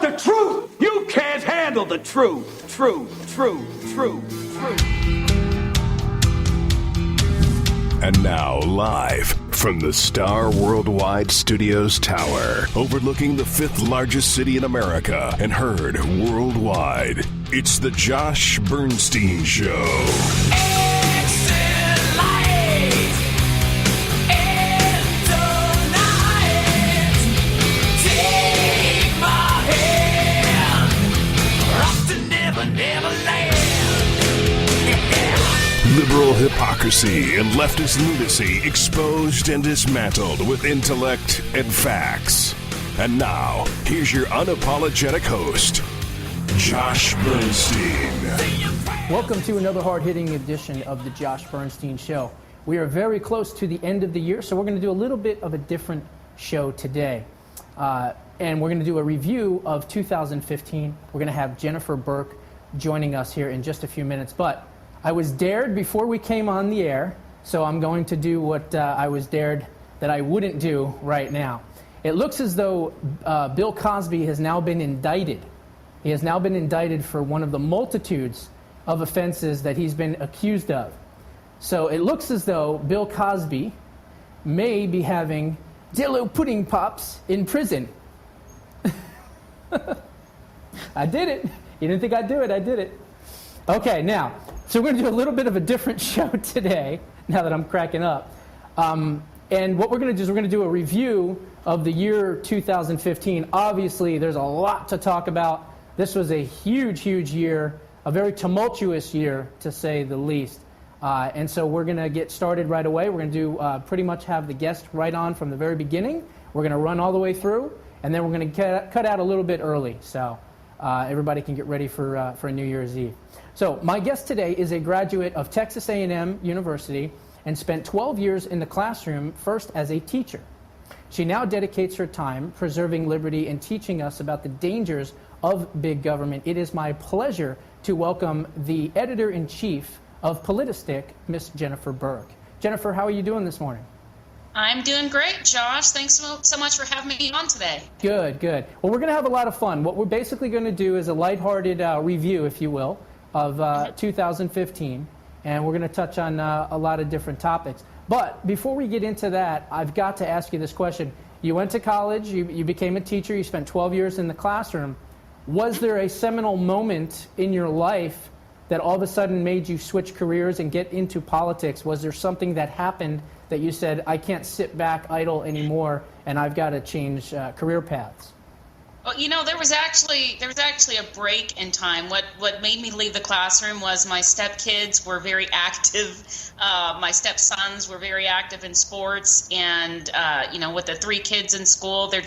want the truth. You can't handle the truth. Truth. And now, live from the Star Worldwide Studios Tower, overlooking the fifth largest city in America and heard worldwide, it's the Josh Bernstein Show. Liberal hypocrisy and leftist lunacy exposed and dismantled with intellect and facts. And now, here's your unapologetic host, Josh Bernstein. Welcome to another hard-hitting edition of the Josh Bernstein Show. We are very close to the end of the year, so we're going to do a little bit of a different show today. And we're going to do a review of 2015. We're going to have Jennifer Burke joining us here in just a few minutes. But I was dared before we came on the air, so I'm going to do what I was dared that I wouldn't do right now. It looks as though Bill Cosby has now been indicted. He has now been indicted for one of the multitudes of offenses that he's been accused of. So it looks as though Bill Cosby may be having Jello pudding pops in prison. I did it. You didn't think I'd do it. I did it. Okay, now, so we're going to do a little bit of a different show today, now that I'm cracking up. And what we're going to do is we're going to do a review of the year 2015. Obviously, there's a lot to talk about. This was a huge, huge year, a very tumultuous year, to say the least. And so we're going to get started right away. We're going to do pretty much have the guest right on from the very beginning. We're going to run all the way through, and then we're going to cut out a little bit early, so everybody can get ready for a New Year's Eve. So my guest today is a graduate of Texas A&M University and spent 12 years in the classroom, first as a teacher. She now dedicates her time preserving liberty and teaching us about the dangers of big government. It is my pleasure to welcome the editor-in-chief of Politistic, Miss Jennifer Burke. Jennifer, how are you doing this morning? I'm doing great, Josh. Thanks so much for having me on today. Good. Well, we're going to have a lot of fun. What we're basically going to do is a lighthearted review, if you will, of 2015, and we're going to touch on a lot of different topics. But before we get into that, I've got to ask you this question. You went to college, you became a teacher, you spent 12 years in the classroom. Was there a seminal moment in your life that all of a sudden made you switch careers and get into politics? Was there something that happened that you said, I can't sit back idle anymore and I've got to change career paths? Well, you know, there was actually a break in time. What made me leave the classroom was my stepkids were very active. My stepsons were very active in sports, and with the 3 kids in school, there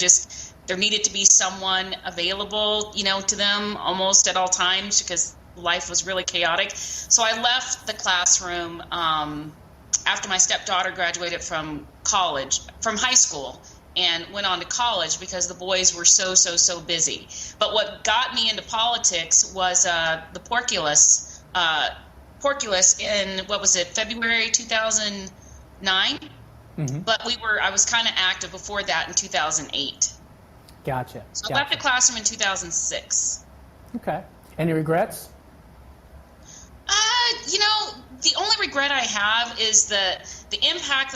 needed to be someone available, to them almost at all times because life was really chaotic. So I left the classroom after my stepdaughter graduated from high school, and went on to college because the boys were so busy. But what got me into politics was the porculus in, February 2009? Mm-hmm. But I was kind of active before that in 2008. Gotcha. So I left the classroom in 2006. Okay. Any regrets? The only regret I have is the impact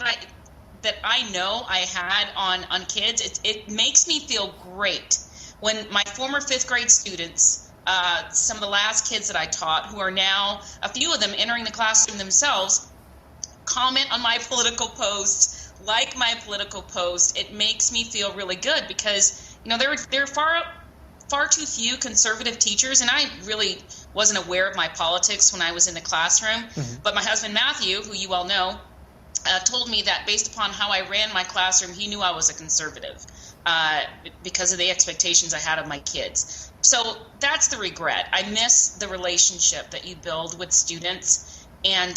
that I know I had on kids. It makes me feel great when my former 5th grade students, some of the last kids that I taught, who are now, a few of them entering the classroom themselves, comment on my political posts, like my political post. It makes me feel really good because, there are far too few conservative teachers, and I really wasn't aware of my politics when I was in the classroom. Mm-hmm. But my husband, Matthew, who you all know, told me that based upon how I ran my classroom, he knew I was a conservative because of the expectations I had of my kids. So that's the regret. I miss the relationship that you build with students, and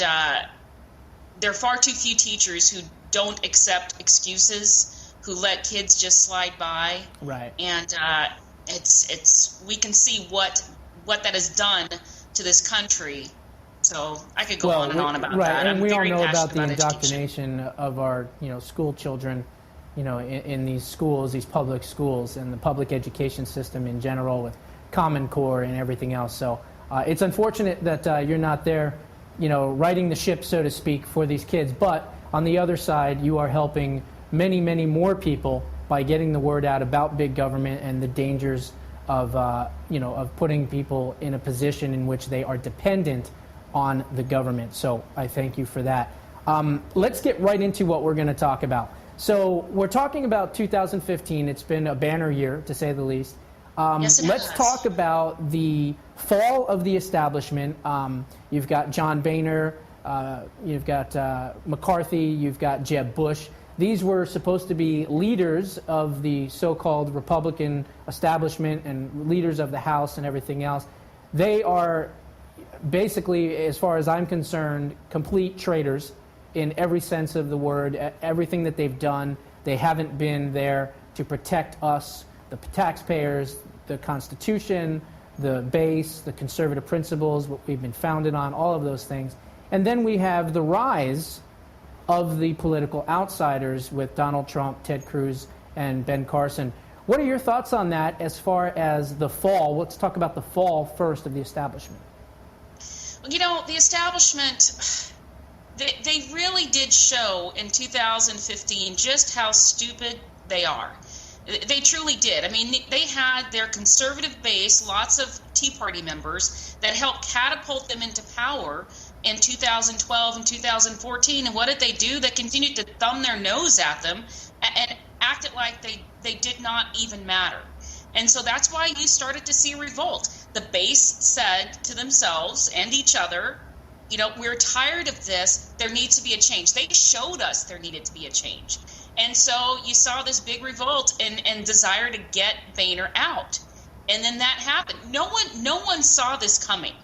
there are far too few teachers who don't accept excuses, who let kids just slide by. Right. And we can see what that has done to this country. So I could go on and on about that. And I'm we all very know about the passionate indoctrination of our, school children in these schools, these public schools, and the public education system in general with Common Core and everything else. So it's unfortunate that you're not there, riding the ship, so to speak, for these kids. But on the other side, you are helping many, many more people by getting the word out about big government and the dangers of, of putting people in a position in which they are dependent on the government. So I thank you for that. Let's get right into what we're going to talk about. So we're talking about 2015. It's been a banner year, to say the least. Yes, let's talk about the fall of the establishment. You've got John Boehner, you've got McCarthy, you've got Jeb Bush. These were supposed to be leaders of the so-called Republican establishment and leaders of the House and everything else. They are basically, as far as I'm concerned, complete traitors in every sense of the word. Everything that they've done, they haven't been there to protect us, the taxpayers, the Constitution, the base, the conservative principles, what we've been founded on, all of those things. And then we have the rise of the political outsiders with Donald Trump, Ted Cruz, and Ben Carson. What are your thoughts on that as far as the fall? Let's talk about the fall first of the establishment. Well, the establishment, they really did show in 2015 just how stupid they are. They truly did. I mean, they had their conservative base, lots of Tea Party members, that helped catapult them into power in 2012 and 2014. And what did they do? They continued to thumb their nose at them and acted like they did not even matter. And so that's why you started to see a revolt. The base said to themselves and each other, we're tired of this. There needs to be a change. They showed us there needed to be a change. And so you saw this big revolt and desire to get Boehner out. And then that happened. No one saw this coming.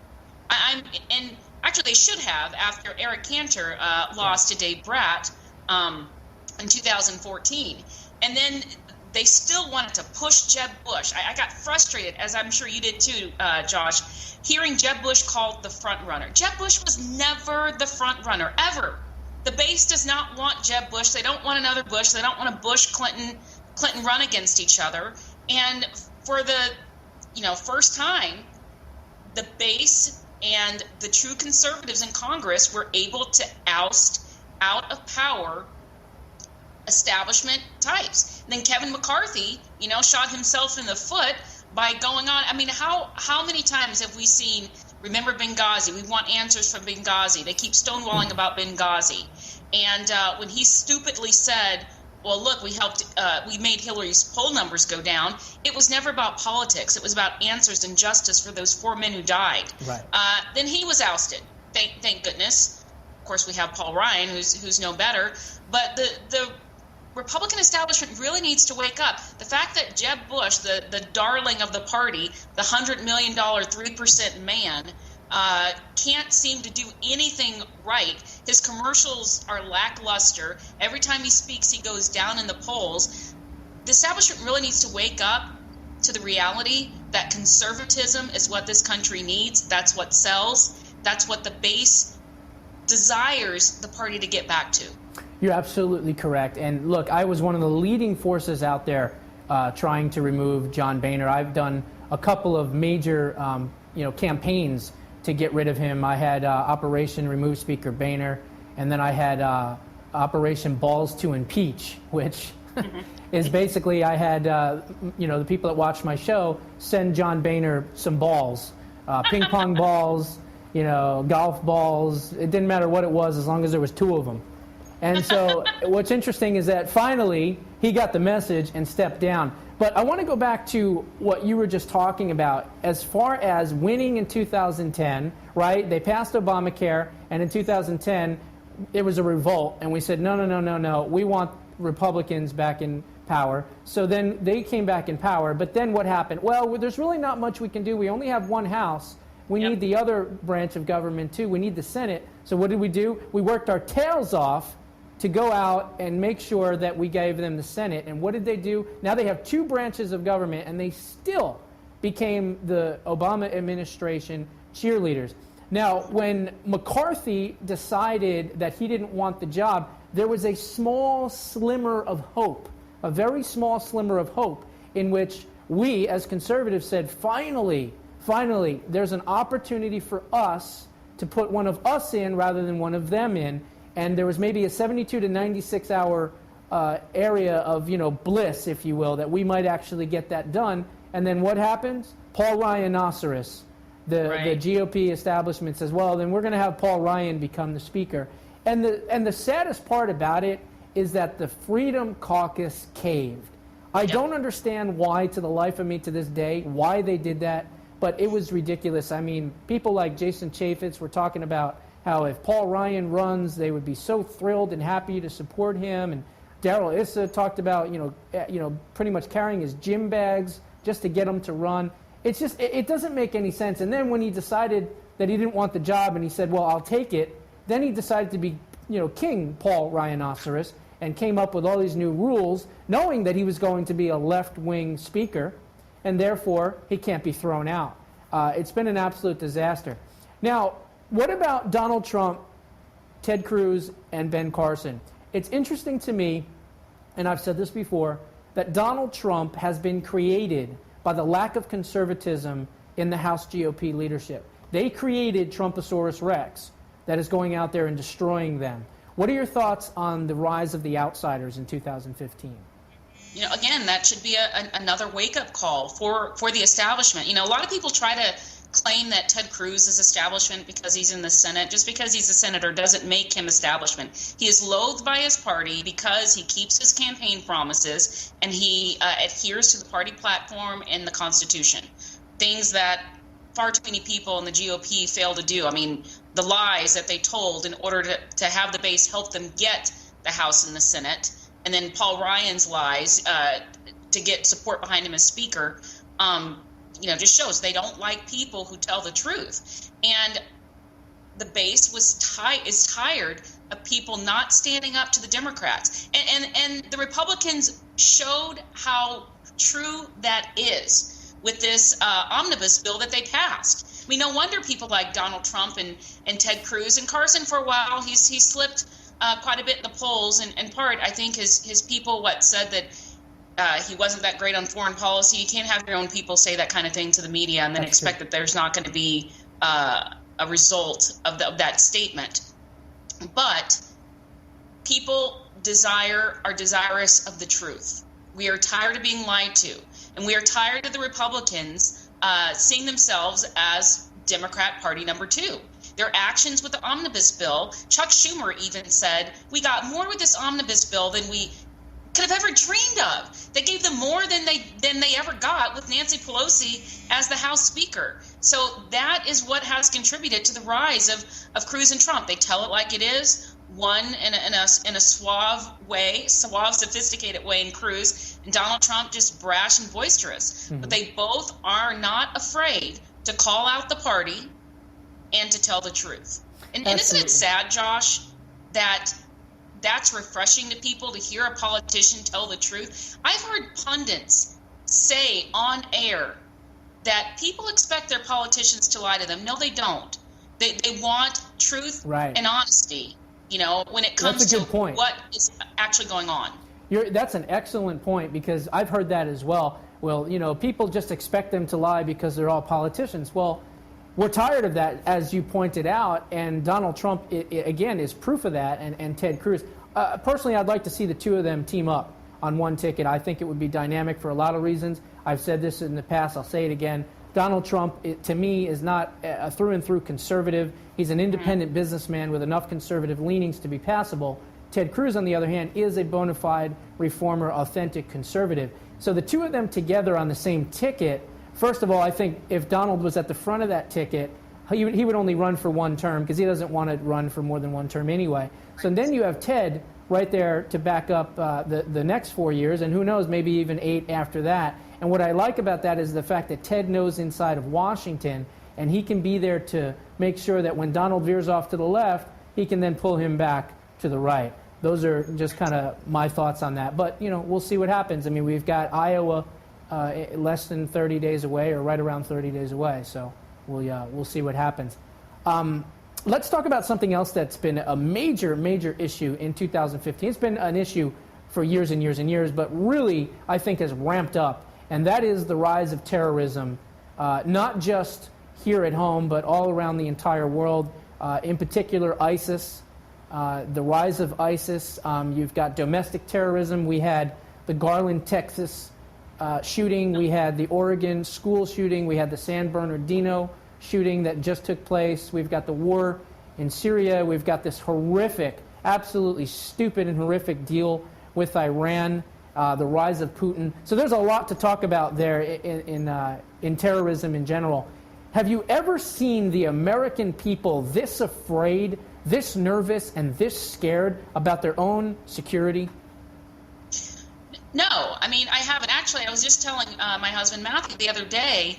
And actually they should have, after Eric Cantor lost to Dave Bratt in 2014. And then they still wanted to push Jeb Bush. I got frustrated, as I'm sure you did too, Josh, hearing Jeb Bush called the front runner. Jeb Bush was never the front runner, ever. The base does not want Jeb Bush. They don't want another Bush. They don't want a Bush-Clinton run against each other. And for the first time, the base and the true conservatives in Congress were able to oust out of power establishment types. And then Kevin McCarthy, shot himself in the foot by going on. I mean, how many times have we seen, remember Benghazi, we want answers from Benghazi. They keep stonewalling about Benghazi. And when he stupidly said, well, look, we made Hillary's poll numbers go down, it was never about politics. It was about answers and justice for those 4 men who died. Right. Then he was ousted. Thank goodness. Of course, we have Paul Ryan, who's no better. But the Republican establishment really needs to wake up. The fact that Jeb Bush, the darling of the party, the $100 million 3% man, can't seem to do anything right. His commercials are lackluster. Every time he speaks, he goes down in the polls. The establishment really needs to wake up to the reality that conservatism is what this country needs. That's what sells. That's what the base desires the party to get back to. You're absolutely correct. And look, I was one of the leading forces out there trying to remove John Boehner. I've done a couple of major campaigns to get rid of him. I had Operation Remove Speaker Boehner, and then I had Operation Balls to Impeach, which is basically I had the people that watch my show send John Boehner some balls, ping pong balls, golf balls. It didn't matter what it was as long as there was 2 of them. And so what's interesting is that finally he got the message and stepped down. But I want to go back to what you were just talking about as far as winning in 2010, right? They passed Obamacare, and in 2010 it was a revolt, and we said, no, we want Republicans back in power. So then they came back in power, but then what happened? Well, there's really not much we can do. We only have 1 house. We need the other branch of government too. We need the Senate. So what did we do? We worked our tails off to go out and make sure that we gave them the Senate. And what did they do? Now they have 2 branches of government, and they still became the Obama administration cheerleaders. Now, when McCarthy decided that he didn't want the job, there was a small slimmer of hope a very small slimmer of hope in which we, as conservatives, said, finally, there's an opportunity for us to put one of us in rather than one of them in. And there was maybe a 72 to 96 hour area of, bliss, if you will, that we might actually get that done. And then what happens? Paul Ryan-oceros, the GOP establishment says, well, then we're going to have Paul Ryan become the speaker. And the saddest part about it is that the Freedom Caucus caved. I don't understand why, to the life of me to this day, why they did that, but it was ridiculous. I mean, people like Jason Chaffetz were talking about how if Paul Ryan runs, they would be so thrilled and happy to support him. And Darrell Issa talked about, pretty much carrying his gym bags just to get him to run. It's just, it doesn't make any sense. And then when he decided that he didn't want the job and he said, well, I'll take it, then he decided to be, King Paul Ryan-oceros and came up with all these new rules, knowing that he was going to be a left-wing speaker, and therefore he can't be thrown out. It's been an absolute disaster. Now, what about Donald Trump, Ted Cruz, and Ben Carson? It's interesting to me, and I've said this before, that Donald Trump has been created by the lack of conservatism in the House GOP leadership. They created Trumposaurus Rex that is going out there and destroying them. What are your thoughts on the rise of the outsiders in 2015? Again, that should be another wake-up call for the establishment. A lot of people try to claim that Ted Cruz is establishment because he's in the Senate. Just because he's a senator doesn't make him establishment. He is loathed by his party because he keeps his campaign promises and he adheres to the party platform and the Constitution. Things that far too many people in the GOP fail to do. I mean, the lies that they told in order to have the base help them get the House and the Senate, and then Paul Ryan's lies to get support behind him as Speaker, just shows they don't like people who tell the truth. And the base is tired of people not standing up to the Democrats. And the Republicans showed how true that is with this omnibus bill that they passed. I mean, no wonder people like Donald Trump and Ted Cruz and Carson, for a while, he slipped quite a bit in the polls. And in part, I think his people said that he wasn't that great on foreign policy. You can't have your own people say that kind of thing to the media and then expect that there's not going to be a result of that statement. But people are desirous of the truth. We are tired of being lied to. And we are tired of the Republicans seeing themselves as Democrat Party number 2. Their actions with the omnibus bill, Chuck Schumer even said, we got more with this omnibus bill than we could have ever dreamed of. They gave them more than they ever got with Nancy Pelosi as the House Speaker. So that is what has contributed to the rise of Cruz and Trump. They tell it like it is. One in a suave, sophisticated way in Cruz, and Donald Trump just brash and boisterous. Mm-hmm. But they both are not afraid to call out the party and to tell the truth. And isn't it sad, Josh, that's refreshing to people to hear a politician tell the truth? I've heard pundits say on air that people expect their politicians to lie to them. No, they don't. They want truth and honesty. When it comes to what is actually going on. That's an excellent point, because I've heard that as well. Well, people just expect them to lie because they're all politicians. Well, we're tired of that, as you pointed out, and Donald Trump, again, is proof of that, and Ted Cruz. Personally, I'd like to see the two of them team up on one ticket. I think it would be dynamic for a lot of reasons. I've said this in the past. I'll say it again. Donald Trump, to me, is not a through-and-through conservative. He's an independent businessman with enough conservative leanings to be passable. Ted Cruz, on the other hand, is a bona fide reformer, authentic conservative. So the two of them together on the same ticket, first of all, I think if Donald was at the front of that ticket, he would only run for one term because he doesn't want to run for more than one term anyway. So then you have Ted right there to back up the next 4 years, and who knows, maybe even 8 after that. And what I like about that is the fact that Ted knows inside of Washington, and he can be there to make sure that when Donald veers off to the left, he can then pull him back to the right. Those are just kind of my thoughts on that. But, we'll see what happens. I mean, we've got Iowa less than 30 days away, or right around 30 days away. So we'll see what happens. Let's talk about something else that's been a major, major issue in 2015. It's been an issue for years and years and years, but really, I think, has ramped up. And that is the rise of terrorism, not just here at home, but all around the entire world. In particular, ISIS, the rise of ISIS. You've got domestic terrorism. We had the Garland, Texas shooting. We had the Oregon school shooting. We had the San Bernardino shooting that just took place. We've got the war in Syria. We've got this horrific, absolutely stupid and horrific deal with Iran, the rise of Putin. So there's a lot to talk about there in terrorism in general. Have you ever seen the American people this afraid, this nervous, and this scared about their own security? No, I mean, I haven't. Actually, I was just telling my husband Matthew the other day,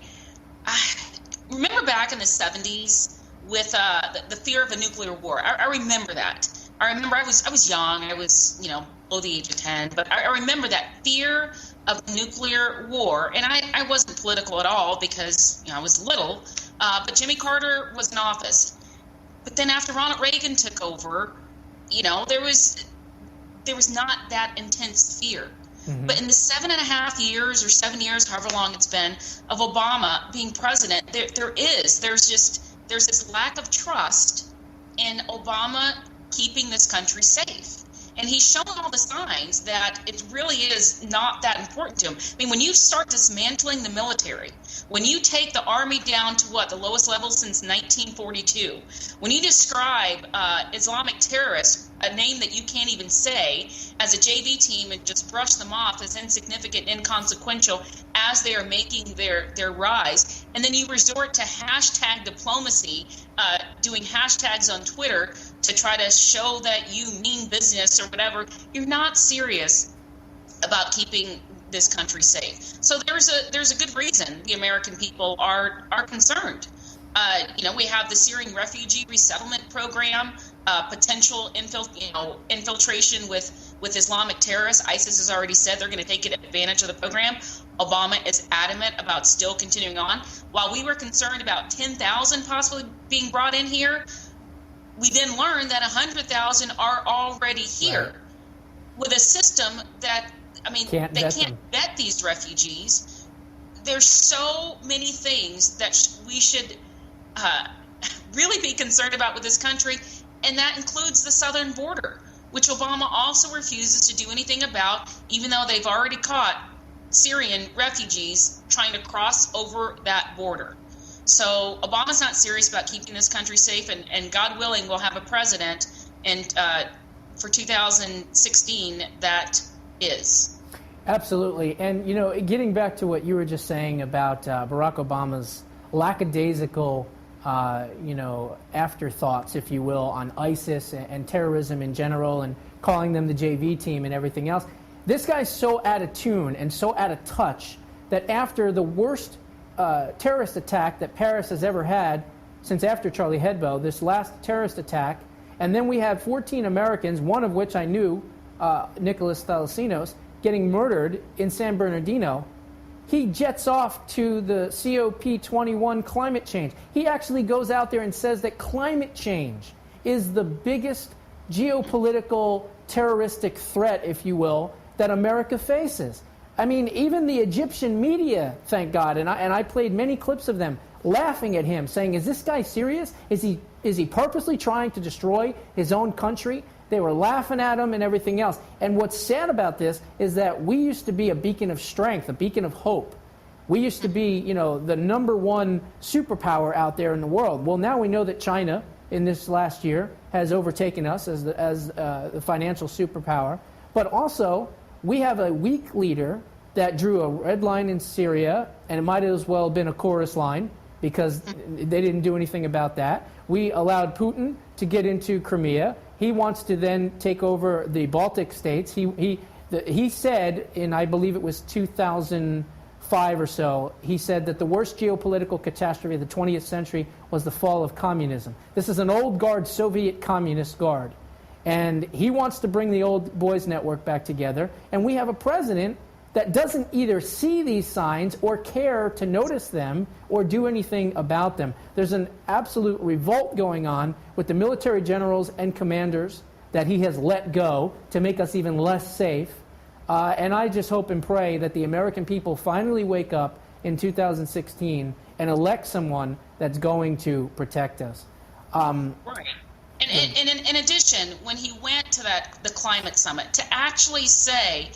remember back in the 70s with the fear of a nuclear war? I remember that. I remember I was young. I was, below the age of 10. But I remember that fear of nuclear war. And I wasn't political at all because, I was little. But Jimmy Carter was in office. But then after Ronald Reagan took over, there was not that intense fear. Mm-hmm. But in the 7.5 years or 7 years, however long it's been, of Obama being president, there's this lack of trust in Obama keeping this country safe. And he's shown all the signs that it really is not that important to him. I mean, when you start dismantling the military, when you take the Army down to the lowest level since 1942, when you describe Islamic terrorists, a name that you can't even say, as a JV team and just brush them off as insignificant, inconsequential as they are making their rise, and then you resort to hashtag diplomacy, doing hashtags on Twitter to try to show that you mean business or whatever, you're not serious about keeping this country safe. So there's a good reason the American people are concerned. We have the Syrian refugee resettlement program, potential infiltration with Islamic terrorists. ISIS has already said they're going to take advantage of the program. Obama is adamant about still continuing on. While we were concerned about 10,000 possibly being brought in here, we then learned that 100,000 are already here, right, with a system that, they can't vet these refugees. There's so many things that we should really be concerned about with this country, and that includes the southern border, which Obama also refuses to do anything about, even though they've already caught Syrian refugees trying to cross over that border. So Obama's not serious about keeping this country safe, and God willing, we'll have a president for 2016 that is. Absolutely. And, getting back to what you were just saying about Barack Obama's lackadaisical, afterthoughts, if you will, on ISIS and terrorism in general, and calling them the JV team and everything else. This guy's so out of tune and so out of touch that after the worst terrorist attack that Paris has ever had since after Charlie Hebdo, this last terrorist attack, and then we have 14 Americans, one of which I knew, Nicholas Thalasinos, getting murdered in San Bernardino. He jets off to the COP21 climate change. He actually goes out there and says that climate change is the biggest geopolitical terroristic threat, if you will, that America faces. I mean, even the Egyptian media, thank God, and I played many clips of them laughing at him, saying, is this guy serious? Is he purposely trying to destroy his own country? They were laughing at him and everything else. And what's sad about this is that we used to be a beacon of strength, a beacon of hope. We used to be, the number one superpower out there in the world. Well, now we know that China, in this last year, has overtaken us as the financial superpower. But also, we have a weak leader that drew a red line in Syria, and it might as well have been a chorus line because they didn't do anything about that. We allowed Putin to get into Crimea. He wants to then take over the Baltic states. He said, in I believe it was 2005 or so, he said that the worst geopolitical catastrophe of the 20th century was the fall of communism. This is an old guard, Soviet communist guard. And he wants to bring the old boys network back together. And we have a president that doesn't either see these signs or care to notice them or do anything about them. There's an absolute revolt going on with the military generals and commanders that he has let go to make us even less safe. And I just hope and pray that the American people finally wake up in 2016 and elect someone that's going to protect us. Right. And in addition, when he went to the climate summit, to actually say,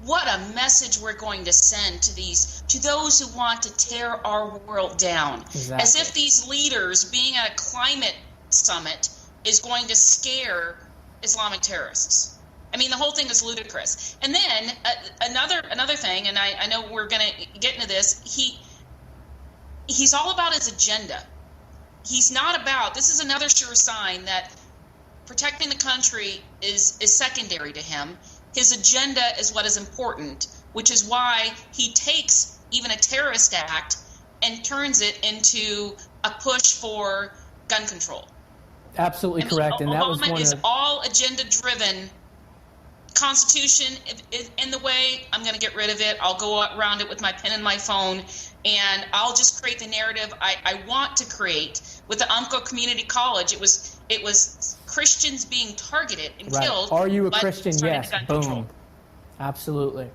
what a message we're going to send to those who want to tear our world down. Exactly. As if these leaders being at a climate summit is going to scare Islamic terrorists. I mean, the whole thing is ludicrous. And then another thing, and I know we're going to get into this, he's all about his agenda. He's not about, this is another sure sign that protecting the country is secondary to him. His agenda is what is important, which is why he takes even a terrorist act and turns it into a push for gun control. Absolutely correct. And that was Obama one is of... all agenda-driven. Constitution in the way, I'm going to get rid of it. I'll go around it with my pen and my phone, and I'll just create the narrative I want to create. With the Umpqua Community College, it was Christians being targeted and Right. killed. Are you a by Christian? starting Yes. the gun Boom. control. Absolutely.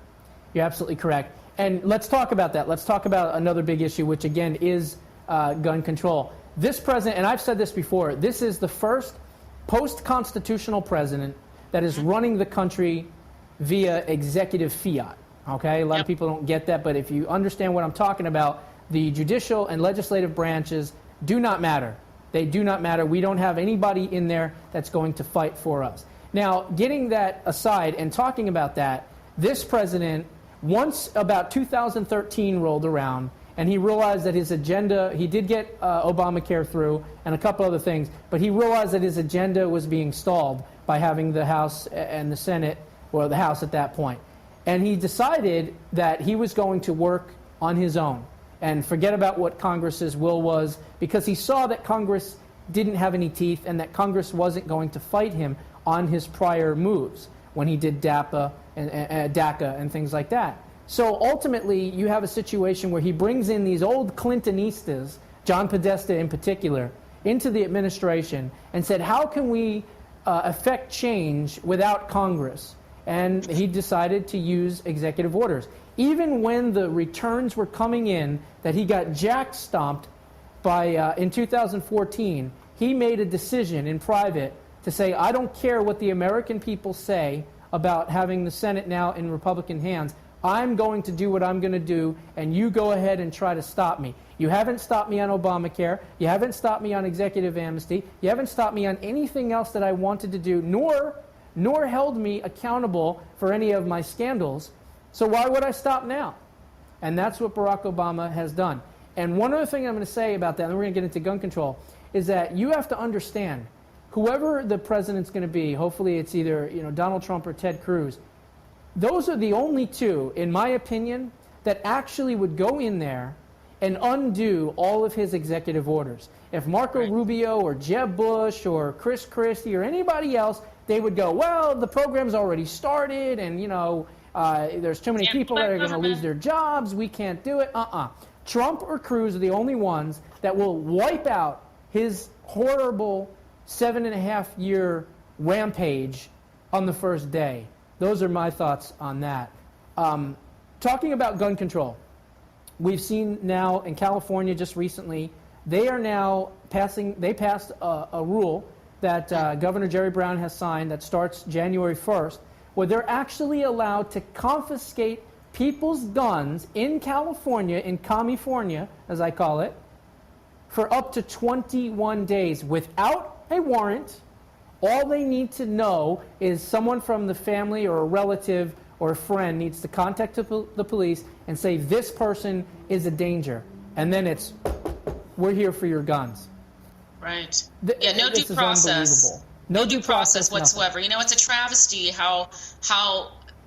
You're absolutely correct. And let's talk about that. Let's talk about another big issue, which again is gun control. This president, and I've said this before, this is the first post-constitutional president that is running the country via executive fiat. Okay? A lot of people don't get that, but if you understand what I'm talking about, the judicial and legislative branches do not matter. They do not matter. We don't have anybody in there that's going to fight for us. Now, getting that aside and talking about that, this president, once about 2013 rolled around, and he realized that his agenda, he did get Obamacare through and a couple other things, but he realized that his agenda was being stalled by having the House and the Senate, or the House at that point. And he decided that he was going to work on his own and forget about what Congress's will was, because he saw that Congress didn't have any teeth and that Congress wasn't going to fight him on his prior moves when he did DACA and things like that. So ultimately, you have a situation where he brings in these old Clintonistas, John Podesta in particular, into the administration and said, how can we affect change without Congress? And he decided to use executive orders. Even when the returns were coming in that he got jack-stomped by in 2014, he made a decision in private to say, I don't care what the American people say about having the Senate now in Republican hands. I'm going to do what I'm going to do, and you go ahead and try to stop me. You haven't stopped me on Obamacare. You haven't stopped me on executive amnesty. You haven't stopped me on anything else that I wanted to do, nor held me accountable for any of my scandals. So why would I stop now? And that's what Barack Obama has done. And one other thing I'm going to say about that, and we're going to get into gun control, is that you have to understand, whoever the president's going to be, hopefully it's either Donald Trump or Ted Cruz, those are the only two, in my opinion, that actually would go in there and undo all of his executive orders. If Marco Rubio or Jeb Bush or Chris Christie or anybody else, they would go, well, the program's already started, and there's too many people that are going to lose their jobs. We can't do it. Trump or Cruz are the only ones that will wipe out his horrible 7.5-year rampage on the first day. Those are my thoughts on that. Talking about gun control, we've seen now in California just recently, they passed a rule that Governor Jerry Brown has signed that starts January 1st, where they're actually allowed to confiscate people's guns in California, in California, as I call it, for up to 21 days without a warrant. All they need to know is someone from the family or a relative or a friend needs to contact the police and say, this person is a danger. And then it's, we're here for your guns. Right. No due process. No due process whatsoever. Nothing. It's a travesty how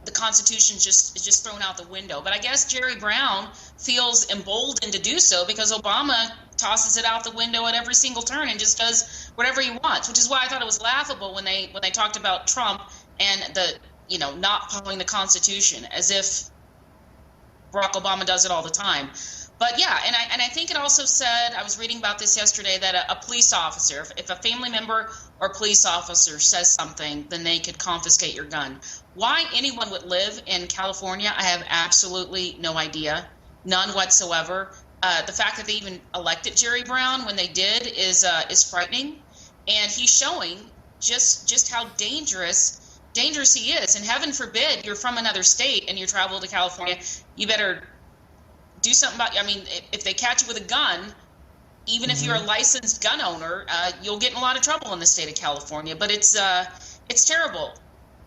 the Constitution is just thrown out the window. But I guess Jerry Brown feels emboldened to do so because Obama tosses it out the window at every single turn and just does whatever he wants, which is why I thought it was laughable when they talked about Trump and the not following the Constitution, as if Barack Obama does it all the time. But yeah, and I think it also said, I was reading about this yesterday, that a police officer, if a family member or police officer says something, then they could confiscate your gun. Why anyone would live in California, I have absolutely no idea, none whatsoever. The fact that they even elected Jerry Brown when they did is frightening, and he's showing just how dangerous he is. And heaven forbid you're from another state and you travel to California, you better do something about. I mean, if they catch you with a gun, even if you're a licensed gun owner, you'll get in a lot of trouble in the state of California. But it's terrible,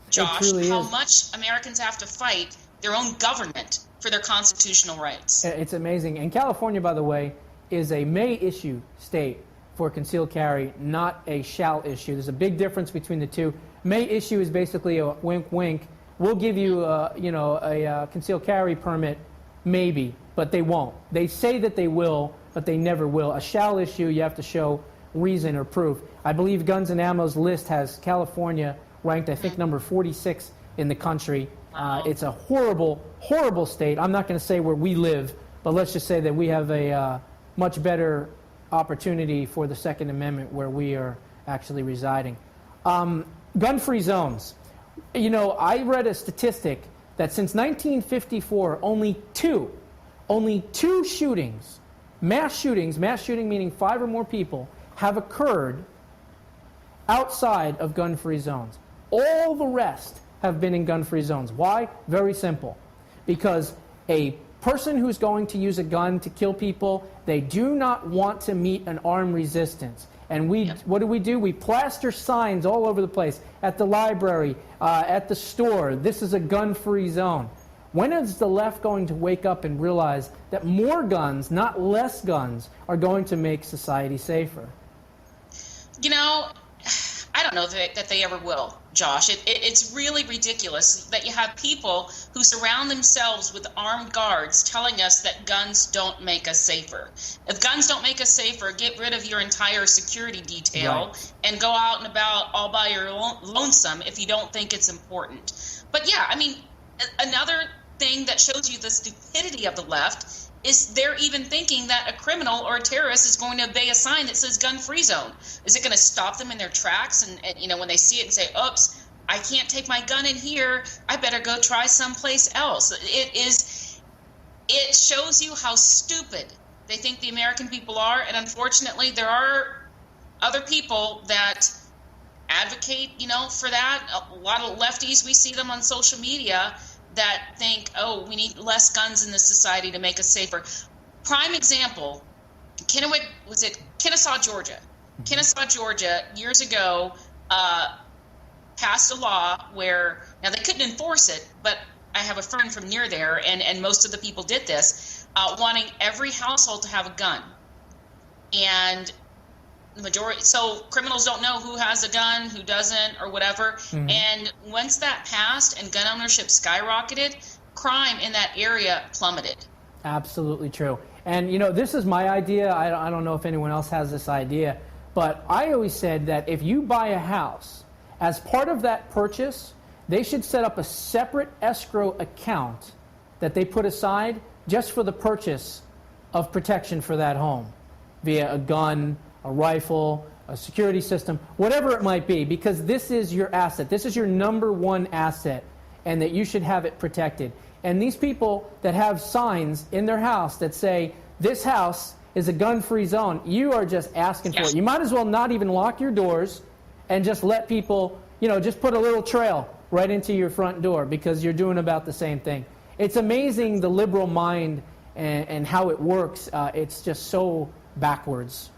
Josh, how much Americans have to fight their own government for their constitutional rights. It's amazing. And California, by the way, is a may issue state for concealed carry, not a shall issue. There's a big difference between the two. May issue is basically a wink, wink. We'll give you, a concealed carry permit, maybe, but they won't. They say that they will, but they never will. A shall issue, you have to show reason or proof. I believe Guns and Ammo's list has California ranked, I think, number 46 in the country. It's a horrible, horrible state. I'm not going to say where we live, but let's just say that we have a much better opportunity for the Second Amendment where we are actually residing. Gun-free zones. You know, I read a statistic that since 1954, only two shootings, mass shooting meaning 5 or more people, have occurred outside of gun-free zones. All the rest have been in gun-free zones. Why? Very simple. Because a person who's going to use a gun to kill people, they do not want to meet an armed resistance. And what do? We plaster signs all over the place, at the library, at the store. This is a gun-free zone. When is the left going to wake up and realize that more guns, not less guns, are going to make society safer? You know, I don't know that they ever will, Josh. It's really ridiculous that you have people who surround themselves with armed guards telling us that guns don't make us safer. If guns don't make us safer, get rid of your entire security detail and go out and about all by your lonesome if you don't think it's important. But yeah, I mean, another thing that shows you the stupidity of the left is they're even thinking that a criminal or a terrorist is going to obey a sign that says gun-free zone. Is it going to stop them in their tracks and you know, when they see it and say, oops, I can't take my gun in here, I better go try someplace else. It shows you how stupid they think the American people are, and unfortunately there are other people that advocate, you know, for that. A lot of lefties, we see them on social media, that think, oh, we need less guns in this society to make us safer. Prime example, Kennesaw, Georgia. Kennesaw, Georgia, years ago, passed a law where, now they couldn't enforce it, but I have a friend from near there, and most of the people did this, wanting every household to have a gun. And so criminals don't know who has a gun, who doesn't, or whatever. And once that passed and gun ownership skyrocketed, crime in that area plummeted. Absolutely true. And, you know, this is my idea. I don't know if anyone else has this idea, but I always said that if you buy a house, as part of that purchase, they should set up a separate escrow account that they put aside just for the purchase of protection for that home, via a gun, a rifle, a security system, whatever it might be, because this is your asset. This is your number one asset, and that you should have it protected. And these people that have signs in their house that say, this house is a gun-free zone, you are just asking for it. You might as well not even lock your doors and just let people, you know, just put a little trail right into your front door, because you're doing about the same thing. It's amazing, the liberal mind and how it works. It's just so backwards.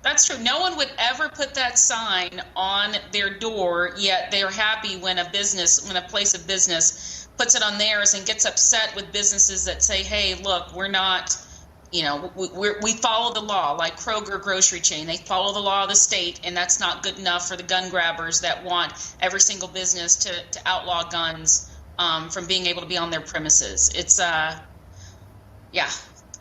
That's true. No one would ever put that sign on their door, yet they're happy when a place of business puts it on theirs and gets upset with businesses that say, hey, look, we're not, you know, we follow the law, like Kroger grocery chain. They follow the law of the state, and that's not good enough for the gun grabbers that want every single business to outlaw guns from being able to be on their premises. It's,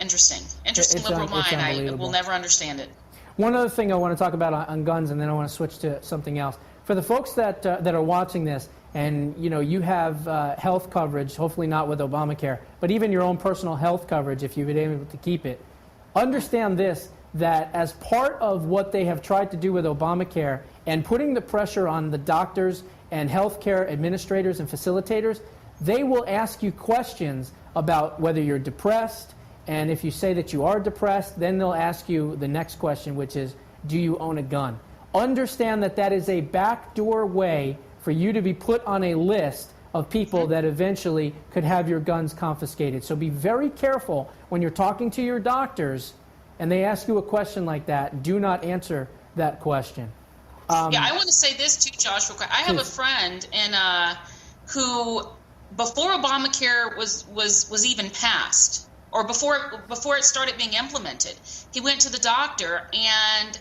interesting. Interesting liberal mind. I will never understand it. One other thing I want to talk about on guns, and then I want to switch to something else. For the folks that are watching this, and you have health coverage, hopefully not with Obamacare, but even your own personal health coverage if you've been able to keep it, understand this, that as part of what they have tried to do with Obamacare and putting the pressure on the doctors and healthcare administrators and facilitators, they will ask you questions about whether you're depressed, and if you say that you are depressed, then they'll ask you the next question, which is, do you own a gun? Understand that that is a backdoor way for you to be put on a list of people that eventually could have your guns confiscated. So be very careful when you're talking to your doctors and they ask you a question like that. Do not answer that question. I want to say this too, Josh, real quick. I have a friend who, before Obamacare was even passed, or before it started being implemented, he went to the doctor and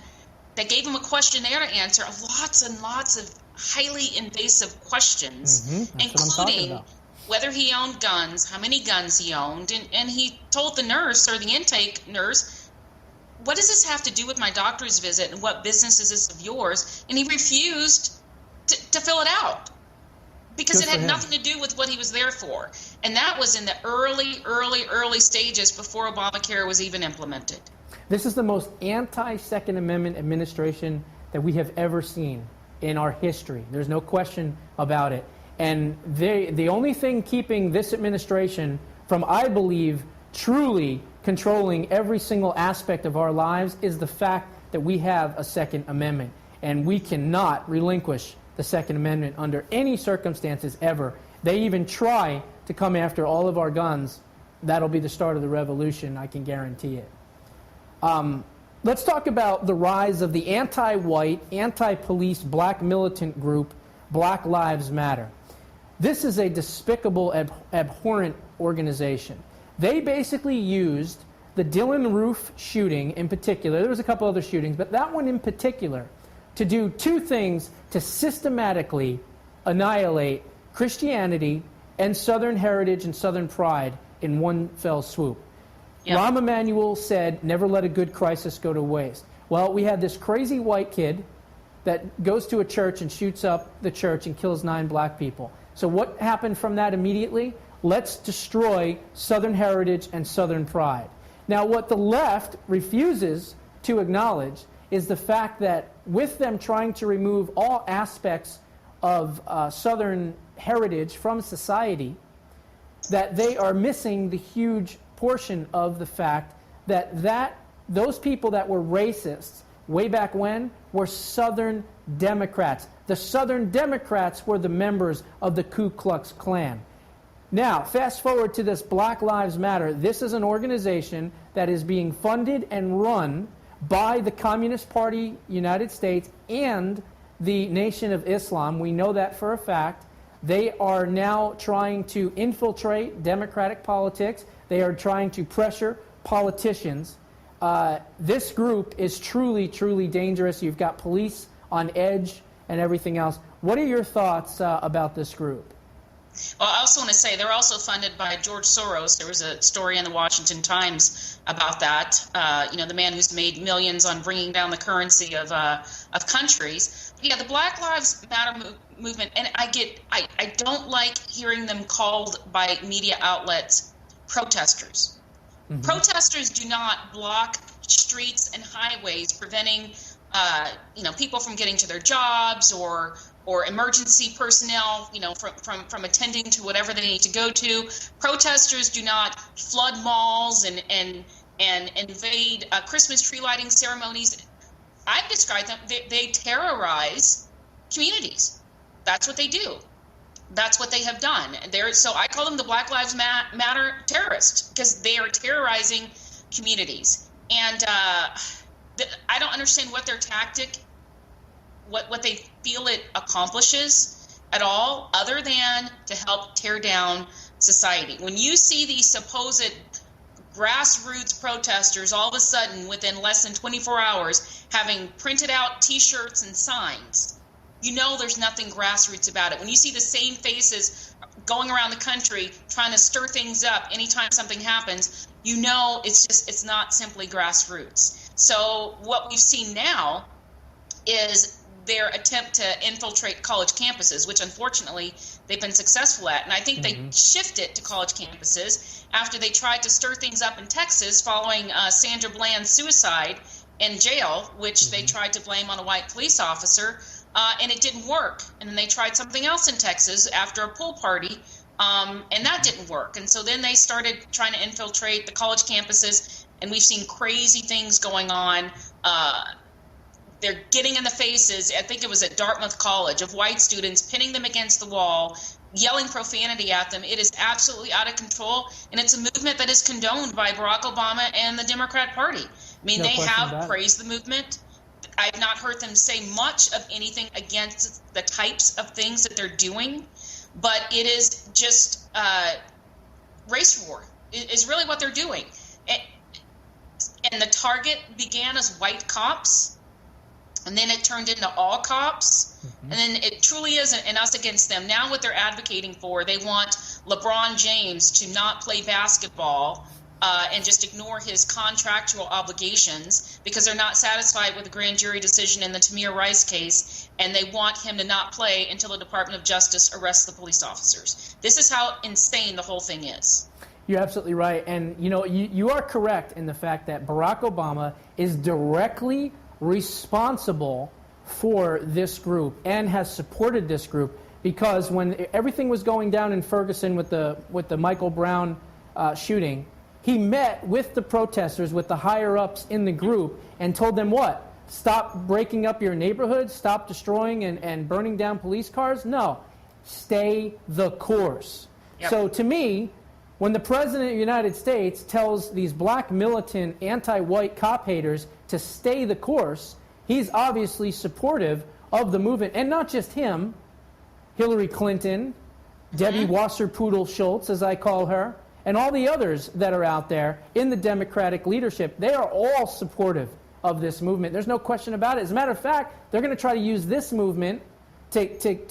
they gave him a questionnaire to answer, lots and lots of highly invasive questions, including whether he owned guns, how many guns he owned, and he told the nurse, or the intake nurse, what does this have to do with my doctor's visit, and what business is this of yours? And he refused to fill it out because it had nothing to do with what he was there for. And that was in the early stages before Obamacare was even implemented. This is the most anti-Second Amendment administration that we have ever seen in our history. There's no question about it. And the only thing keeping this administration from, I believe, truly controlling every single aspect of our lives is the fact that we have a Second Amendment. And we cannot relinquish the Second Amendment under any circumstances ever. They even try to come after all of our guns. That'll be the start of the revolution, I can guarantee it. Let's talk about the rise of the anti-white, anti-police black militant group, Black Lives Matter. This is a despicable, abhorrent organization. They basically used the Dylan Roof shooting in particular. There was a couple other shootings, but that one in particular, to do two things to systematically annihilate Christianity and Southern heritage and Southern pride in one fell swoop. Yeah. Rahm Emanuel said, never let a good crisis go to waste. Well, we had this crazy white kid that goes to a church and shoots up the church and kills 9 black people. So what happened from that immediately? Let's destroy Southern heritage and Southern pride. Now, what the left refuses to acknowledge is the fact that with them trying to remove all aspects of Southern heritage from society, that they are missing the huge portion of the fact that those people that were racists way back when were Southern Democrats. The Southern Democrats were the members of the Ku Klux Klan. Now, fast forward to this Black Lives Matter. This is an organization that is being funded and run by the Communist Party United States and the Nation of Islam. We know that for a fact. They are now trying to infiltrate democratic politics. They are trying to pressure politicians. This group is truly, truly dangerous. You've got police on edge and everything else. What are your thoughts about this group? Well, I also want to say they're also funded by George Soros. There was a story in the Washington Times about that. The man who's made millions on bringing down the currency of countries. But yeah, the Black Lives Matter movement, and I don't like hearing them called by media outlets protesters. Mm-hmm. Protesters do not block streets and highways, preventing people from getting to their jobs or emergency personnel, from attending to whatever they need to go to. Protesters do not flood malls and invade Christmas tree lighting ceremonies. I've described them. They terrorize communities. That's what they do. That's what they have done. So I call them the Black Lives Matter terrorists because they are terrorizing communities. And I don't understand what their tactic, what they feel it accomplishes at all, other than to help tear down society. When you see these supposed grassroots protesters all of a sudden within less than 24 hours having printed out T-shirts and signs, you know there's nothing grassroots about it. When you see the same faces going around the country trying to stir things up anytime something happens, you know it's not simply grassroots. So what we've seen now is their attempt to infiltrate college campuses, which unfortunately they've been successful at. And I think they shifted to college campuses after they tried to stir things up in Texas following Sandra Bland's suicide in jail, which they tried to blame on a white police officer, and it didn't work. And then they tried something else in Texas after a pool party, and that didn't work. And so then they started trying to infiltrate the college campuses, and we've seen crazy things going on. They're getting in the faces, I think it was at Dartmouth College, of white students, pinning them against the wall, yelling profanity at them. It is absolutely out of control, and it's a movement that is condoned by Barack Obama and the Democrat Party. I mean, they have praised the movement. I've not heard them say much of anything against the types of things that they're doing, but it is just race war is really what they're doing. And the target began as white cops, and then it turned into all cops, and then it truly is an us against them. Now what they're advocating for, they want LeBron James to not play basketball and just ignore his contractual obligations because they're not satisfied with the grand jury decision in the Tamir Rice case, and they want him to not play until the Department of Justice arrests the police officers. This is how insane the whole thing is. You're absolutely right. And, you are correct in the fact that Barack Obama is directly responsible for this group and has supported this group, because when everything was going down in Ferguson with the Michael Brown shooting, he met with the protesters, with the higher-ups in the group, and told them what? Stop breaking up your neighborhood? Stop destroying and burning down police cars? No. Stay the course. Yep. So to me, when the President of the United States tells these black militant anti-white cop haters to stay the course, he's obviously supportive of the movement. And not just him, Hillary Clinton, Debbie Wasserpudel Schultz, as I call her, and all the others that are out there in the Democratic leadership. They are all supportive of this movement. There's no question about it. As a matter of fact, they're going to try to use this movement to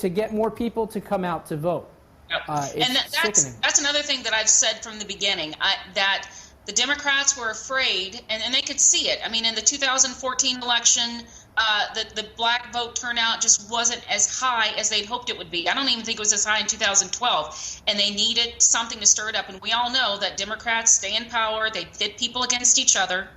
get more people to come out to vote. Yep. And that's another thing that I've said from the beginning, that the Democrats were afraid, and they could see it. I mean, in the 2014 election, the black vote turnout just wasn't as high as they'd hoped it would be. I don't even think it was as high in 2012, and they needed something to stir it up. And we all know that Democrats stay in power. They pit people against each other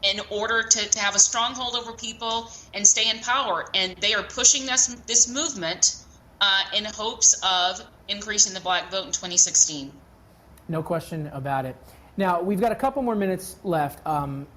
in order to have a stronghold over people and stay in power. And they are pushing this movement in hopes of increasing the black vote in 2016. No question about it. Now, we've got a couple more minutes left.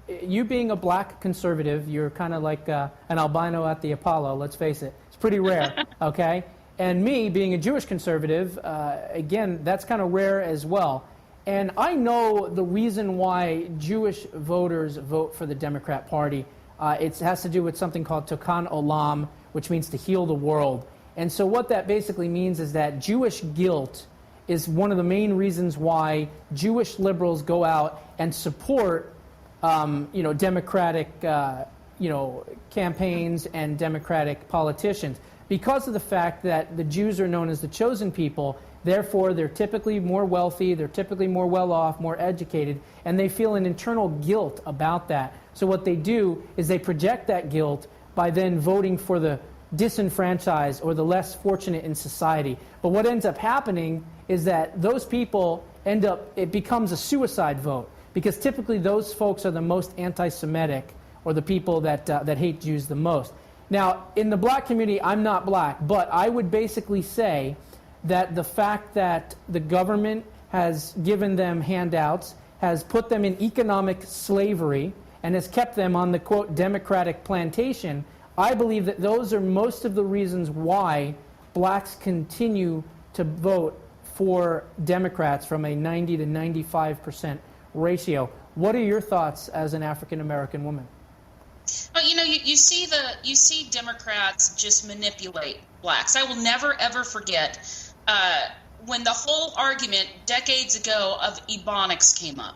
You being a black conservative, you're kind of like an albino at the Apollo, let's face it. It's pretty rare, okay? And me being a Jewish conservative, again, that's kind of rare as well. And I know the reason why Jewish voters vote for the Democrat Party. It has to do with something called Tokan Olam, which means to heal the world. And so what that basically means is that Jewish guilt is one of the main reasons why Jewish liberals go out and support, Democratic, campaigns and Democratic politicians, because of the fact that the Jews are known as the chosen people. Therefore, they're typically more wealthy, they're typically more well-off, more educated, and they feel an internal guilt about that. So what they do is they project that guilt by then voting for the disenfranchised or the less fortunate in society. But what ends up happening is that those people it becomes a suicide vote, because typically those folks are the most anti-Semitic, or the people that hate Jews the most. Now, in the black community, I'm not black, but I would basically say that the fact that the government has given them handouts, has put them in economic slavery, and has kept them on the, quote, democratic plantation, I believe that those are most of the reasons why blacks continue to vote for Democrats from a 90 to 95% ratio. What are your thoughts as an African-American woman? Well, you see Democrats just manipulate blacks. I will never, ever forget when the whole argument decades ago of Ebonics came up.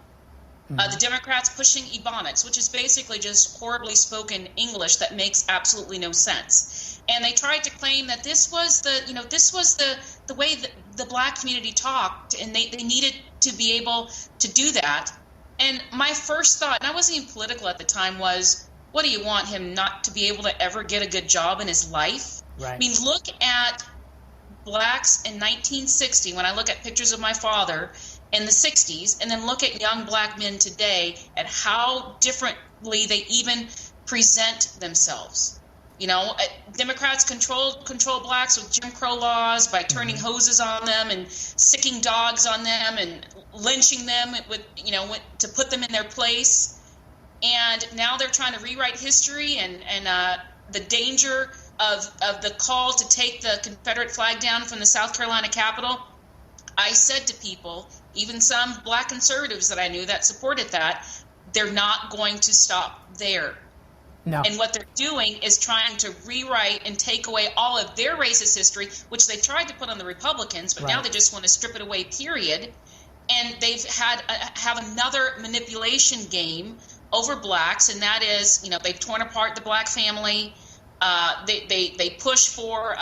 The Democrats pushing Ebonics, which is basically just horribly spoken English that makes absolutely no sense. And they tried to claim that this was the way that the black community talked, and they needed to be able to do that. And my first thought, and I wasn't even political at the time, was, What do you want him not to be able to ever get a good job in his life? Right. I mean, look at blacks in 1960, when I look at pictures of my father in the 60s, and then look at young black men today at how differently they even present themselves. You know, Democrats control blacks with Jim Crow laws by turning hoses on them and sicking dogs on them and lynching them to put them in their place. And now they're trying to rewrite history and the danger of the call to take the Confederate flag down from the South Carolina Capitol. I said to people, even some black conservatives that I knew that supported that, they're not going to stop there. No. And what they're doing is trying to rewrite and take away all of their racist history, which they tried to put on the Republicans, but now they just want to strip it away, period. And they've have another manipulation game over blacks, and that is, they've torn apart the black family. They push for,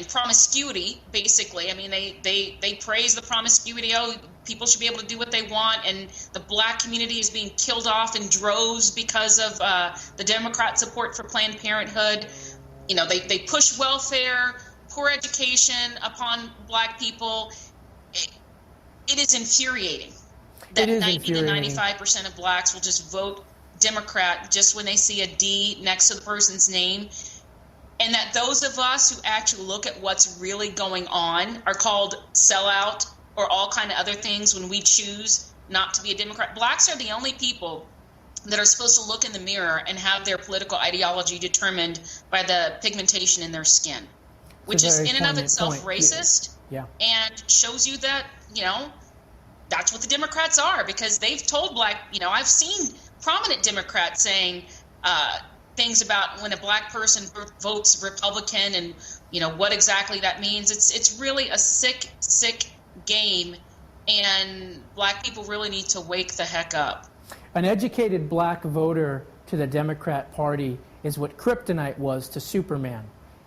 promiscuity, basically. I mean, they praise the promiscuity. Oh, people should be able to do what they want, and the black community is being killed off in droves because of the Democrat support for Planned Parenthood. They push welfare, poor education upon black people. It is infuriating that 90 to 95% of blacks will just vote Democrat just when they see a D next to the person's name, and that those of us who actually look at what's really going on are called sellout or all kind of other things when we choose not to be a Democrat. Blacks are the only people that are supposed to look in the mirror and have their political ideology determined by the pigmentation in their skin, which is in and of itself racist. Yeah. And shows you that, that's what the Democrats are, because they've told I've seen prominent Democrats saying things about when a black person votes Republican and, what exactly that means. It's really a sick game, and black people really need to wake the heck up. An educated black voter to the Democrat Party is what kryptonite was to Superman.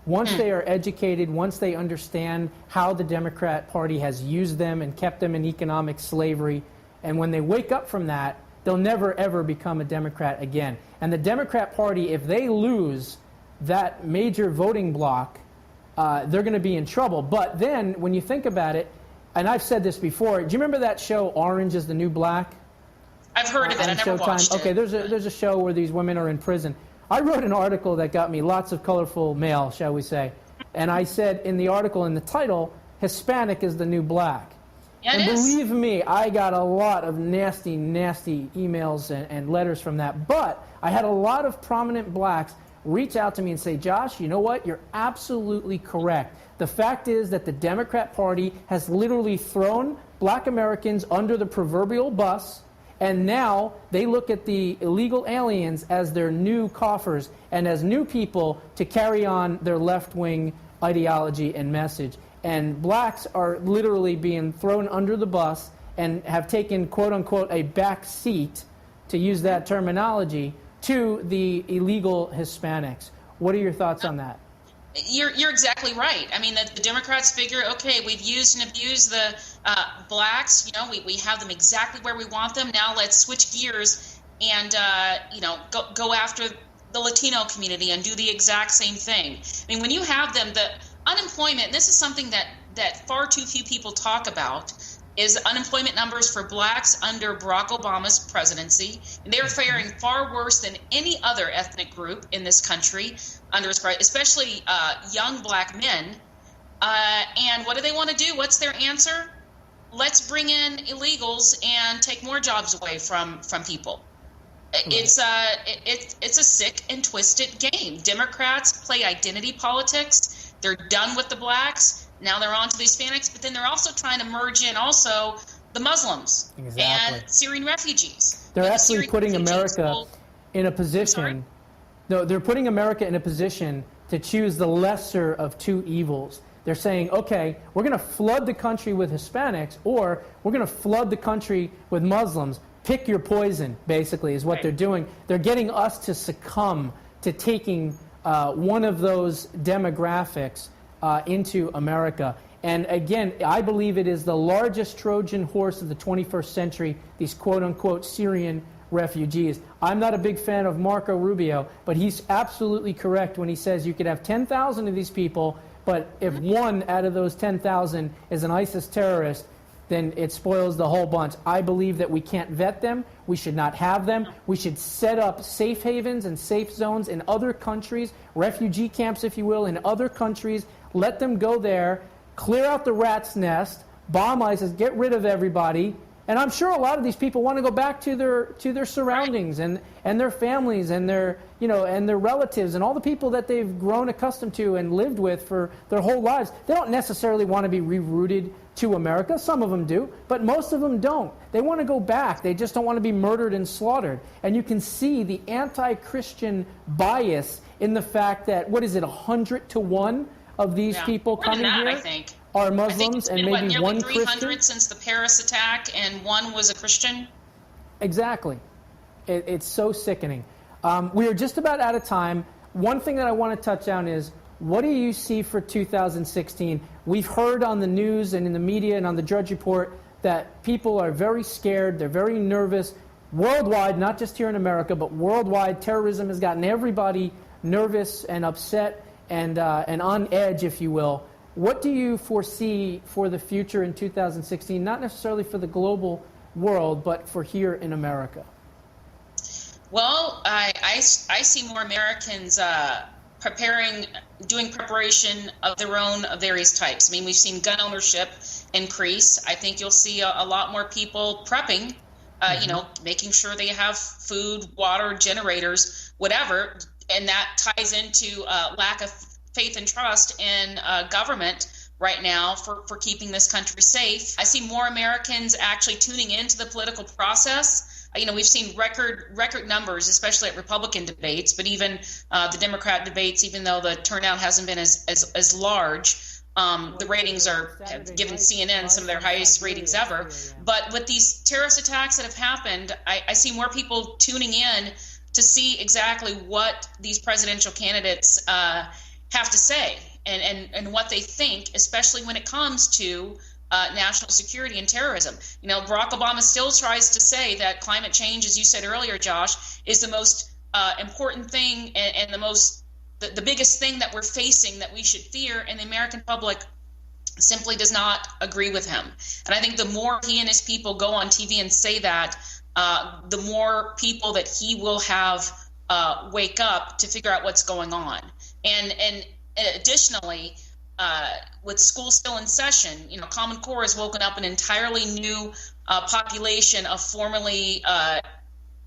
Once they are educated, once they understand how the Democrat Party has used them and kept them in economic slavery, and when they wake up from that, they'll never, ever become a Democrat again. And the Democrat Party, if they lose that major voting bloc, they're going to be in trouble. But then, when you think about it, and I've said this before, do you remember that show, Orange is the New Black? I've heard of it. I never watched it. Okay, there's a show where these women are in prison. I wrote an article that got me lots of colorful mail, shall we say. And I said in the article, in the title, Hispanic is the new black. Yeah, and believe me, I got a lot of nasty, nasty emails and letters from that. But I had a lot of prominent blacks reach out to me and say, Josh, you know what? You're absolutely correct. The fact is that the Democrat Party has literally thrown black Americans under the proverbial bus, and now they look at the illegal aliens as their new coffers and as new people to carry on their left-wing ideology and message. And blacks are literally being thrown under the bus and have taken, quote-unquote, a back seat, to use that terminology, to the illegal Hispanics. What are your thoughts on that? You're exactly right. I mean, the Democrats figure, okay, we've used and abused the blacks. We have them exactly where we want them. Now let's switch gears and go after the Latino community and do the exact same thing. I mean, when you have them, the unemployment, and this is something that far too few people talk about, is unemployment numbers for blacks under Barack Obama's presidency. And they're faring far worse than any other ethnic group in this country under his presidency, especially young black men. And what do they want to do? What's their answer? Let's bring in illegals and take more jobs away from people. It's a sick and twisted game. Democrats play identity politics. They're done with the blacks. Now they're on to the Hispanics, but then they're also trying to merge in also the Muslims and Syrian refugees. They're actually putting America in a position. No, they're putting America in a position to choose the lesser of two evils. They're saying, okay, we're going to flood the country with Hispanics, or we're going to flood the country with Muslims. Pick your poison, basically, is what they're doing. They're getting us to succumb to taking one of those demographics into America. And again, I believe it is the largest Trojan horse of the 21st century, these quote-unquote Syrian refugees. I'm not a big fan of Marco Rubio, but he's absolutely correct when he says you could have 10,000 of these people, but if one out of those 10,000 is an ISIS terrorist, then it spoils the whole bunch. I believe that we can't vet them. We should not have them. We should set up safe havens and safe zones in other countries, refugee camps, if you will, in other countries. Let them go there, clear out the rat's nest, bomb ISIS, get rid of everybody. And I'm sure a lot of these people want to go back to their surroundings and their families and their relatives and all the people that they've grown accustomed to and lived with for their whole lives. They don't necessarily want to be rerouted to America. Some of them do, but most of them don't. They want to go back. They just don't want to be murdered and slaughtered. And you can see the anti-Christian bias in the fact that, 100 to 1 of these people coming here? I think. Are Muslims and maybe nearly one 300 Christian? Since the Paris attack, and one was a Christian. Exactly. It's so sickening. We are just about out of time. One thing that I want to touch on is, what do you see for 2016? We've heard on the news and in the media and on the Drudge Report that people are very scared. They're very nervous. Worldwide, not just here in America, but worldwide, terrorism has gotten everybody nervous and upset and on edge, if you will. What do you foresee for the future in 2016, not necessarily for the global world, but for here in America? Well, I see more Americans doing preparation of their own of various types. I mean, we've seen gun ownership increase. I think you'll see a lot more people prepping, making sure they have food, water, generators, whatever, and that ties into lack of faith and trust in government right now for keeping this country safe. I see more Americans actually tuning into the political process. We've seen record numbers, especially at Republican debates, but even the Democrat debates, even though the turnout hasn't been as large, the ratings have given CNN some of their highest ratings ever. But with these terrorist attacks that have happened, I see more people tuning in to see exactly what these presidential candidates have to say and what they think, especially when it comes to national security and terrorism. Barack Obama still tries to say that climate change, as you said earlier, Josh, is the most important thing and the biggest thing that we're facing that we should fear, and the American public simply does not agree with him. And I think the more he and his people go on TV and say that, the more people that he will have wake up to figure out what's going on. And additionally, with school still in session, Common Core has woken up an entirely new population of formerly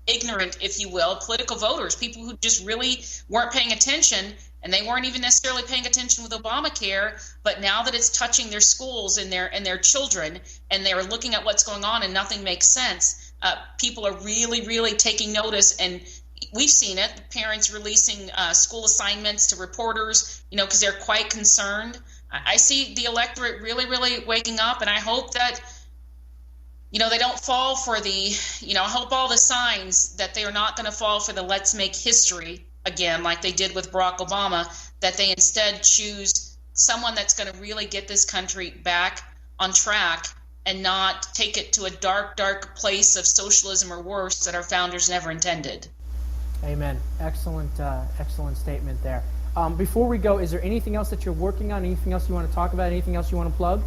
ignorant, if you will, political voters, people who just really weren't paying attention, and they weren't even necessarily paying attention with Obamacare, but now that it's touching their schools and their children, and they're looking at what's going on and nothing makes sense, people are really, really taking notice. And we've seen it, parents releasing school assignments to reporters, because they're quite concerned. I see the electorate really, really waking up, and I hope that, they don't fall for I hope all the signs that they are not going to fall for the let's make history again, like they did with Barack Obama, that they instead choose someone that's going to really get this country back on track and not take it to a dark, dark place of socialism or worse that our founders never intended. Amen. Excellent statement there. Before we go, is there anything else that you're working on? Anything else you want to talk about? Anything else you want to plug?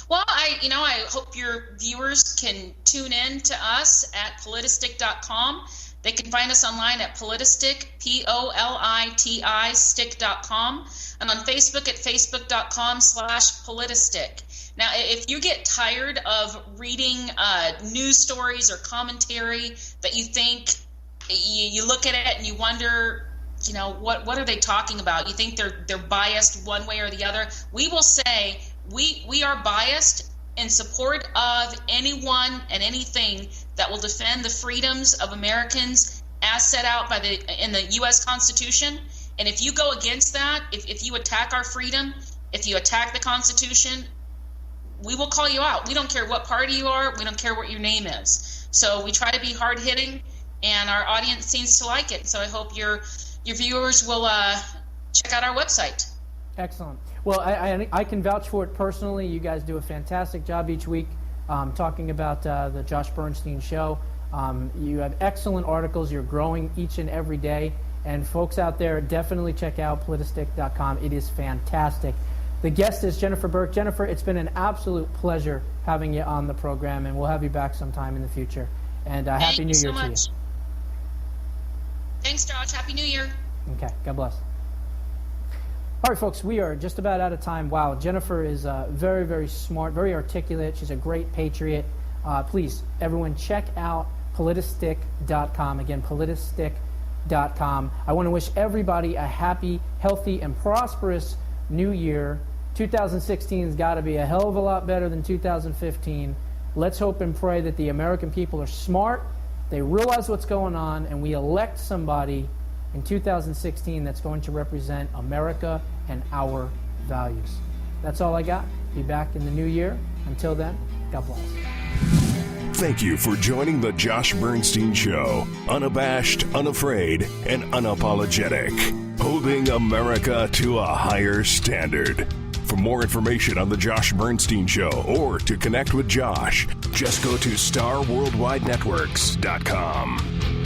Well, I hope your viewers can tune in to us at politistic.com. They can find us online at politistic, POLITI, stick.com, and on Facebook at facebook.com/politistic. Now, if you get tired of reading news stories or commentary that you think, you look at it and you wonder, what are they talking about? You think they're biased one way or the other. We will say we are biased in support of anyone and anything that will defend the freedoms of Americans as set out in the U.S. Constitution. And if you go against that, if you attack our freedom, if you attack the Constitution, we will call you out. We don't care what party you are. We don't care what your name is. So we try to be hard-hitting, and our audience seems to like it. So I hope your viewers will check out our website. Excellent. Well, I can vouch for it personally. You guys do a fantastic job each week talking about the Josh Bernstein Show. You have excellent articles. You're growing each and every day. And folks out there, definitely check out Politistic.com. It is fantastic. The guest is Jennifer Burke. Jennifer, it's been an absolute pleasure having you on the program, and we'll have you back sometime in the future. And Happy New Year to you. Thanks, Josh. Happy New Year. Okay, God bless. All right, folks, we are just about out of time. Wow, Jennifer is very, very smart, very articulate. She's a great patriot. Please, everyone, check out Politistic.com. Again, Politistic.com. I want to wish everybody a happy, healthy, and prosperous new year. 2016 has got to be a hell of a lot better than 2015. Let's hope and pray that the American people are smart, they realize what's going on, and we elect somebody in 2016 that's going to represent America and our values. That's all I got. Be back in the new year. Until then, God bless. Thank you for joining the Josh Bernstein Show. Unabashed, unafraid, and unapologetic. Holding America to a higher standard. For more information on the Josh Bernstein Show or to connect with Josh, just go to StarWorldWideNetworks.com.